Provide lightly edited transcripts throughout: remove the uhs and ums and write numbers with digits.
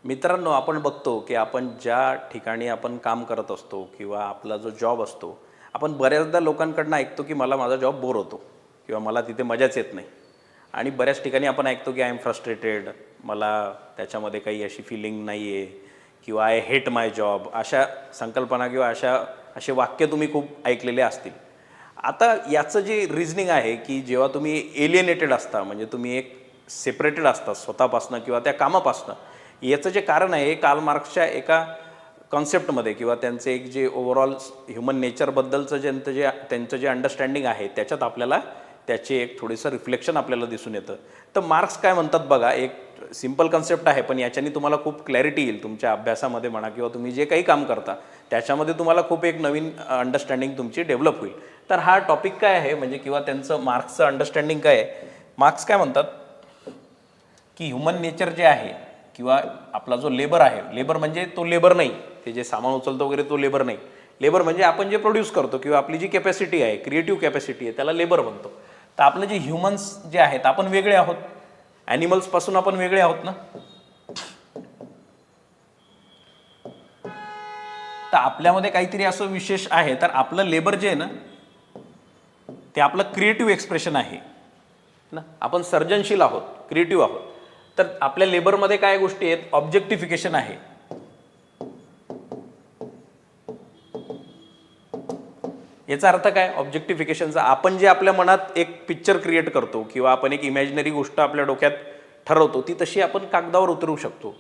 मित्रांनो, आपण बघतो की आपण ज्या ठिकाणी आपण काम करत असतो किंवा आपला जो जॉब असतो, आपण बऱ्याचदा लोकांकडून ऐकतो की मला माझा जॉब बोर होतो किंवा मला तिथे मजाच येत नाही. आणि बऱ्याच ठिकाणी आपण ऐकतो की आय एम फ्रस्ट्रेटेड, मला त्याच्यामध्ये काही अशी फीलिंग नाही आहे किंवा आय हेट माय जॉब, अशा संकल्पना किंवा असे वाक्य तुम्ही खूप ऐकलेले असतील. आता याचं जे रिझनिंग आहे की जेव्हा तुम्ही एलिएनेटेड असता, म्हणजे तुम्ही एक सेपरेटेड असता स्वतःपासनं किंवा त्या कामापासनं, याचं जे कारण आहे कार्ल मार्क्सच्या एका कॉन्सेप्टमध्ये किंवा त्यांचे एक जे ओव्हरऑल ह्युमन नेचरबद्दलचं त्यांचं जे अंडरस्टँडिंग आहे त्याच्यात आपल्याला त्याचे एक थोडंसं रिफ्लेक्शन आपल्याला दिसून येतं. तर मार्क्स काय म्हणतात बघा, एक सिम्पल कन्सेप्ट आहे पण याच्याने तुम्हाला खूप क्लॅरिटी येईल तुमच्या अभ्यासामध्ये म्हणा किंवा तुम्ही जे काही काम करता त्याच्यामध्ये तुम्हाला खूप एक नवीन अंडरस्टँडिंग तुमची डेव्हलप होईल. तर हा टॉपिक काय आहे म्हणजे किंवा त्यांचं मार्क्सचं अंडरस्टँडिंग काय आहे, मार्क्स काय म्हणतात की ह्युमन नेचर जे आहे किंवा आपला जो लेबर आहे, लेबर म्हणजे तो लेबर नाही, ते जे सामान उचलतो वगैरे तो लेबर नाही, लेबर म्हणजे आपण जे प्रोड्यूस करतो किंवा आपली जी कॅपॅसिटी आहे, क्रिएटिव्ह कॅपॅसिटी आहे, त्याला लेबर म्हणतो. तर आपलं जे ह्युमन्स जे आहेत आपण वेगळे आहोत, ॲनिमल्सपासून आपण वेगळे आहोत ना. तर आपल्यामध्ये काहीतरी असं विशेष आहे, तर आपलं लेबर जे आहे ना ते आपलं क्रिएटिव्ह एक्सप्रेशन आहे ना. आपण सर्जनशील आहोत, क्रिएटिव्ह आहोत. तर आपल्या लेबरमध्ये काय गोष्टी आहेत, ऑब्जेक्टिफिकेशन आहे. याचा अर्थ काय ऑब्जेक्टिफिकेशनचा, आपण जे आपल्या मनात एक पिक्चर क्रिएट करतो किंवा आपण एक इमॅजिनरी गोष्ट आपल्या डोक्यात ठरवतो ती तशी आपण कागदावर उतरवू शकतो.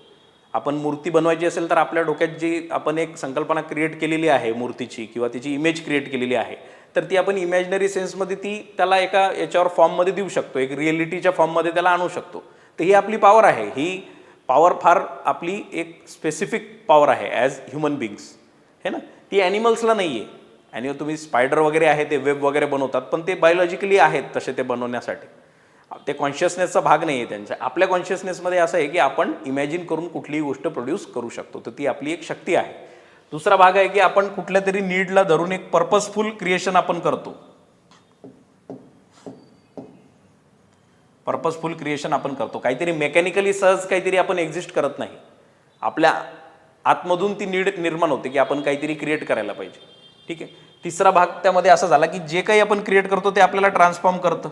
आपण मूर्ती बनवायची असेल तर आपल्या डोक्यात जी आपण एक संकल्पना क्रिएट केलेली आहे मूर्तीची किंवा तिची इमेज क्रिएट केलेली आहे, तर ती आपण इमॅजिनरी सेन्समध्ये ती त्याला एका याच्यावर फॉर्ममध्ये देऊ शकतो, एक रिएलिटीच्या फॉर्ममध्ये त्याला आणू शकतो. तर ही आपली पॉवर आहे. ही पॉवर फार आपली एक स्पेसिफिक पॉवर आहे ॲज ह्युमन बिंग्स, है ना. ती ॲनिमल्सला नाही आहे. आणि तुम्ही स्पायडर वगैरे आहे ते वेब वगैरे बनवतात, पण ते बायोलॉजिकली आहेत तसे ते बनवण्यासाठी, ते कॉन्शियसनेसचा भाग नाही आहे त्यांच्या. आपल्या कॉन्शियसनेसमध्ये असं आहे की आपण इमॅजिन करून कुठलीही गोष्ट प्रोड्यूस करू शकतो, तर ती आपली एक शक्ती आहे. दुसरा भाग आहे की आपण कुठल्या तरी नीडला धरून एक पर्पजफुल क्रिएशन आपण करतो. पर्पजफुल क्रिएशन आपण करतो, काहीतरी मेकॅनिकली सहज काहीतरी आपण एक्झिस्ट करत नाही. आपल्या आतमधून ती नीड निर्माण होते की आपण काहीतरी क्रिएट करायला पाहिजे. ठीक आहे. तिसरा भाग त्यामध्ये असा झाला की जे काही आपण क्रिएट करतो ते आपल्याला ट्रान्सफॉर्म करतं,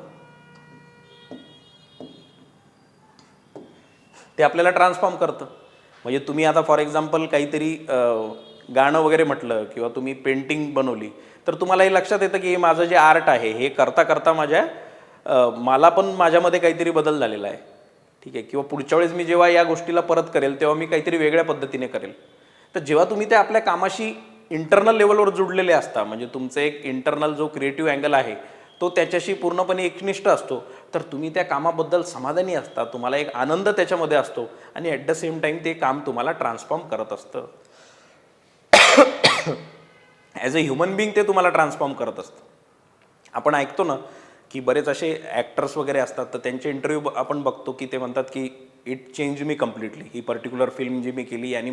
ते आपल्याला ट्रान्सफॉर्म करतं. म्हणजे तुम्ही आता फॉर एक्झाम्पल काहीतरी गाणं वगैरे म्हटलं किंवा तुम्ही पेंटिंग बनवली, तर तुम्हाला हे लक्षात येतं की हे माझं जे आर्ट आहे हे करता करता मला पण माझ्यामध्ये काहीतरी बदल झालेला आहे. ठीक आहे. किंवा पुढच्या वेळेस मी जेव्हा या गोष्टीला परत करेल तेव्हा मी काहीतरी वेगळ्या पद्धतीने करेल. तर जेव्हा तुम्ही त्या आपल्या कामाशी इंटरनल लेवलवर जुडलेले असता, म्हणजे तुमचं एक इंटरनल जो क्रिएटिव्ह अँगल आहे तो त्याच्याशी पूर्णपणे एकनिष्ठ असतो, तर तुम्ही त्या कामाबद्दल समाधानी असता, तुम्हाला एक आनंद त्याच्यामध्ये असतो आणि ॲट द सेम टाईम ते काम तुम्हाला ट्रान्सफॉर्म करत असतं. ॲज अ ह्युमन बिंग ते तुम्हाला ट्रान्सफॉर्म करत असतं. आपण ऐकतो ना की बरेच असे ॲक्टर्स वगैरे असतात, तर त्यांचे इंटरव्ह्यू आपण बघतो की ते म्हणतात की इट चेंज मी कम्प्लिटली, ही पर्टिक्युलर फिल्म जी मी केली आणि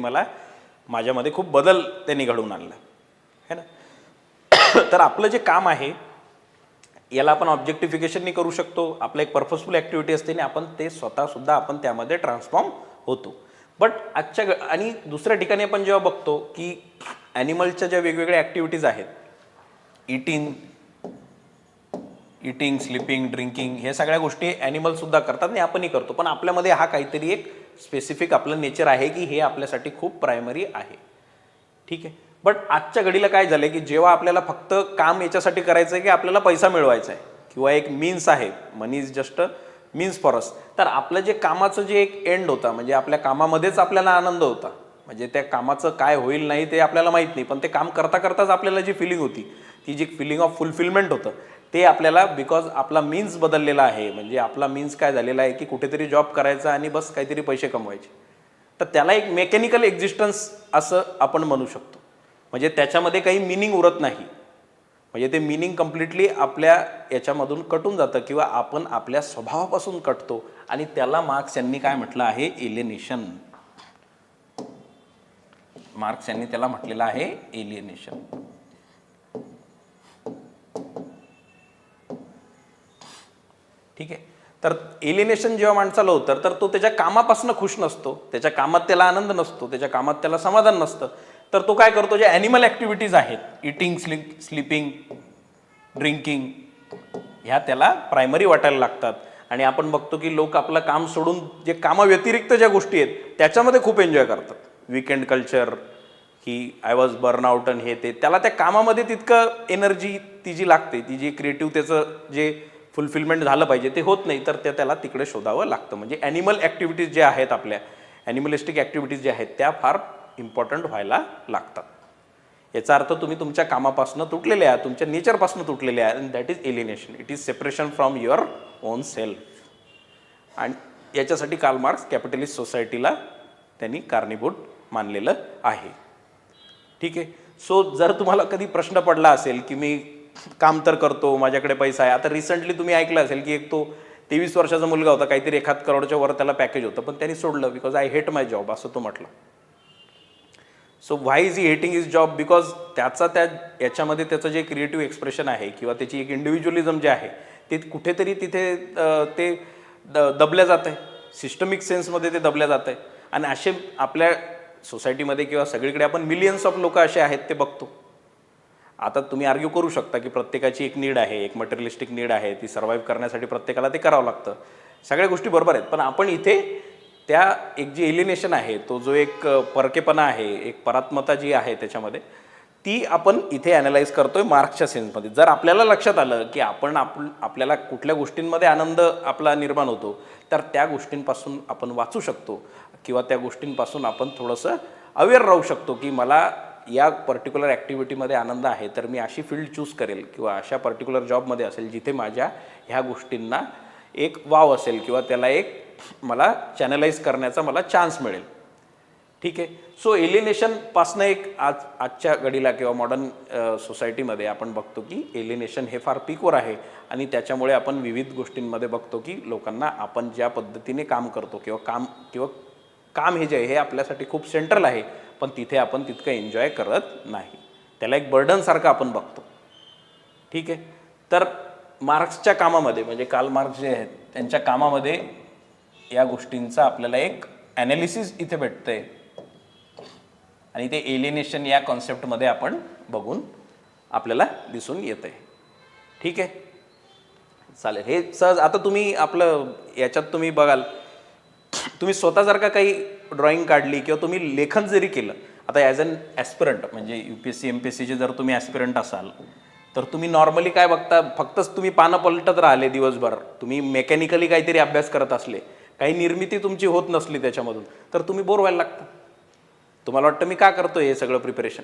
माझ्यामध्ये खूप बदल त्यांनी घडवून आणला, है ना. तर आपलं जे काम आहे याला आपण ऑब्जेक्टिफिकेशननी करू शकतो. आपलं एक पर्पजफुल ॲक्टिव्हिटी असते आणि आपण ते स्वतःसुद्धा आपण त्यामध्ये ट्रान्सफॉर्म होतो. बट आणि दुसऱ्या ठिकाणी आपण जेव्हा बघतो की ॲनिमलच्या ज्या वेगवेगळ्या ॲक्टिव्हिटीज आहेत, इटिंग, स्लिपिंग, ड्रिंकिंग, हे सगळ्या गोष्टी ॲनिमलसुद्धा करतात आणि आपणही करतो, पण आपल्यामध्ये हा काहीतरी एक स्पेसिफिक आपलं नेचर आहे की हे आपल्यासाठी खूप प्रायमरी आहे. ठीक आहे. बट आजच्या घडीला काय झालं की जेव्हा आपल्याला फक्त काम याच्यासाठी करायचं आहे की आपल्याला पैसा मिळवायचा आहे किंवा एक मीन्स आहे, money is just a means for us, तर आपलं जे कामाचं जे एक एंड होता, म्हणजे आपल्या कामामध्येच आपल्याला आनंद होता, म्हणजे त्या कामाचं काय होईल नाही ते आपल्याला माहीत नाही, पण ते काम करता करताच आपल्याला जी फिलिंग होती, ती जी फिलिंग ऑफ फुलफिलमेंट होतं, ते आपल्याला बिकॉज आपला मीन्स बदललेला आहे. म्हणजे आपला मीन्स काय झालेला आहे की कुठेतरी जॉब करायचा आणि बस काहीतरी पैसे कमवायचे, तर त्याला एक मेकॅनिकल एक्झिस्टन्स असं आपण म्हणू शकतो. म्हणजे त्याच्यामध्ये काही मिनिंग उरत नाही, म्हणजे ते मिनिंग कम्प्लिटली आपल्या याच्यामधून कटून जातं किंवा आपण आपल्या स्वभावापासून कटतो आणि त्याला मार्क्स यांनी काय म्हटलं आहे, एलिएनेशन. मार्क्स यांनी त्याला म्हटलेलं आहे एलिएनेशन. ठीक आहे. तर एलिनेशन जेव्हा माणसाला होतं तर तो त्याच्या कामापासून खुश नसतो, त्याच्या कामात त्याला आनंद नसतो, त्याच्या कामात त्याला समाधान नसतं. तर तो काय करतो, ज्या ॲनिमल ॲक्टिव्हिटीज आहेत, इटिंग, स्लीपिंग, ड्रिंकिंग, ह्या त्याला प्रायमरी वाटायला लागतात. आणि आपण बघतो की लोक आपलं काम सोडून जे कामाव्यतिरिक्त ज्या गोष्टी आहेत त्याच्यामध्ये खूप एन्जॉय करतात. वीकेंड कल्चर, की आय वॉज बर्न आउट आणि हे ते, त्याला त्या कामामध्ये तितकं एनर्जी ती जी लागते, ती जी क्रिएटिव्ह त्याचं जे फुलफिलमेंट झालं पाहिजे ते होत नाही, तर त्याला तिकडे शोधावं लागतं. म्हणजे ॲनिमल ॲक्टिव्हिटीज ज्या आहेत, आपल्या ॲनिमलिस्टिक ॲक्टिव्हिटीज ज्या आहेत त्या फार इम्पॉर्टंट व्हायला लागतात. याचा अर्थ तुम्ही तुमच्या कामापासून तुटलेले आहात, तुमच्या नेचरपासून तुटलेले आहात, and that is alienation. It is separation from your on self. आणि याच्यासाठी कार्ल मार्क्स कॅपिटलिस्ट सोसायटीला त्यांनी कारणीभूत मानलेलं आहे. ठीक आहे. सो जर तुम्हाला कधी प्रश्न पडला असेल की मी काम तर करतो, माझ्याकडे पैसा आहे. आता रिसेंटली तुम्ही ऐकलं असेल की एक तो 23 वर्षाचा मुलगा होता, काहीतरी 1 करोडच्या वर त्याला पॅकेज होतं, पण त्यांनी सोडलं because I hate my job, असं तो म्हटलं. So why is he hating his job? Because याच्यामध्ये त्याचं जे क्रिएटिव्ह एक्सप्रेशन आहे किंवा त्याची एक इंडिव्हिज्युअलिझम जे आहे ते कुठेतरी तिथे ते दबल्या जात आहे, सिस्टमिक सेन्समध्ये ते दबल्या जात आहे. आणि असे आपल्या सोसायटीमध्ये किंवा सगळीकडे आपण मिलियन्स ऑफ लोक असे आहेत ते बघतो. आता तुम्ही आर्ग्यू करू शकता की प्रत्येकाची एक नीड आहे, एक मटेरियलिस्टिक नीड आहे, ती सर्व्हाइव्ह करण्यासाठी प्रत्येकाला ते करावं लागतं. सगळ्या गोष्टी बरोबर आहेत, पण आपण इथे त्या एक जी एलिनेशन आहे, तो जो एक परकेपणा आहे, एक परात्मता जी आहे त्याच्यामध्ये, ती आपण इथे ॲनालाइज करतोय मार्क्सच्या सेन्समध्ये. जर आपल्याला लक्षात आलं की आपल्याला कुठल्या गोष्टींमध्ये आनंद आपला निर्माण होतो, तर त्या गोष्टींपासून आपण वाचू शकतो किंवा त्या गोष्टींपासून आपण थोडंसं अवेअर राहू शकतो की मला या पर्टिक्युलर ॲक्टिव्हिटीमध्ये आनंद आहे, तर मी अशी फील्ड चूज करेल किंवा अशा पर्टिक्युलर जॉबमध्ये असेल जिथे माझ्या ह्या गोष्टींना एक वाव असेल किंवा त्याला एक मला चॅनलाइज करण्याचा मला चान्स मिळेल. ठीक आहे. सो एलिनेशनपासनं एक आजच्या घडीला किंवा मॉडर्न सोसायटीमध्ये आपण बघतो की एलिनेशन हे फार पीकवर आहे. आणि त्याच्यामुळे आपण विविध गोष्टींमध्ये बघतो की लोकांना आपण ज्या पद्धतीने काम करतो किंवा काम हे जे आहे हे आपल्यासाठी खूप सेंट्रल आहे, पण तिथे आपण तितकं एन्जॉय करत नाही, त्याला एक बर्डनसारखं आपण बघतो. ठीक आहे. तर मार्क्सच्या कामामध्ये, म्हणजे कार्ल मार्क्स जे आहेत त्यांच्या कामामध्ये या गोष्टींचा आपल्याला एक ॲनालिसिस इथे भेटतंय आणि ते एलिनेशन या कॉन्सेप्टमध्ये आपण बघून आपल्याला दिसून येतं आहे. ठीक आहे. चालेल. हे सहज आता तुम्ही आपलं याच्यात तुम्ही बघाल, तुम्ही स्वतः जर का काही ड्रॉइंग काढली किंवा तुम्ही लेखन जरी केलं, आता ॲज अन ॲस्पिरंट म्हणजे UPSC MPSCचे जर तुम्ही ॲस्पिरंट असाल तर तुम्ही नॉर्मली काय बघता, फक्तच तुम्ही पानं पलटत राहिले दिवसभर, तुम्ही मेकॅनिकली काहीतरी अभ्यास करत असले, काही निर्मिती तुमची होत नसली त्याच्यामधून, तर तुम्ही बोर व्हायला लागता. तुम्हाला वाटतं मी का करतो हे सगळं प्रिपरेशन.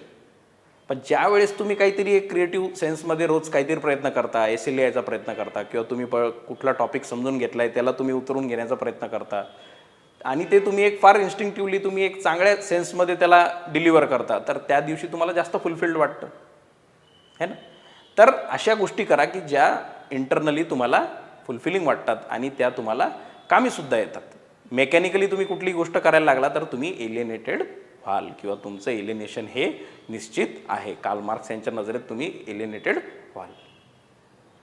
पण ज्या वेळेस तुम्ही काहीतरी एक क्रिएटिव्ह सेन्समध्ये रोज काहीतरी प्रयत्न करता, एसे लिहायचा प्रयत्न करता किंवा तुम्ही कुठला टॉपिक समजून घेतला आहे त्याला तुम्ही उतरून घेण्याचा प्रयत्न करता आणि ते तुम्ही एक फार इन्स्टिंक्टिव्हली तुम्ही एक चांगल्या सेन्समध्ये त्याला डिलिव्हर करता, तर त्या दिवशी तुम्हाला जास्त फुलफिल्ड वाटतं है ना. तर अशा गोष्टी करा की ज्या इंटरनली तुम्हाला फुलफिलिंग वाटतात आणि त्या तुम्हाला कामीसुद्धा येतात. मेकॅनिकली तुम्ही कुठली गोष्ट करायला लागला तर तुम्ही एलिनेटेड व्हाल किंवा तुमचं एलिनेशन हे निश्चित आहे. कार्ल मार्क्स यांच्या नजरेत तुम्ही एलिनेटेड व्हाल.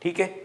ठीक आहे.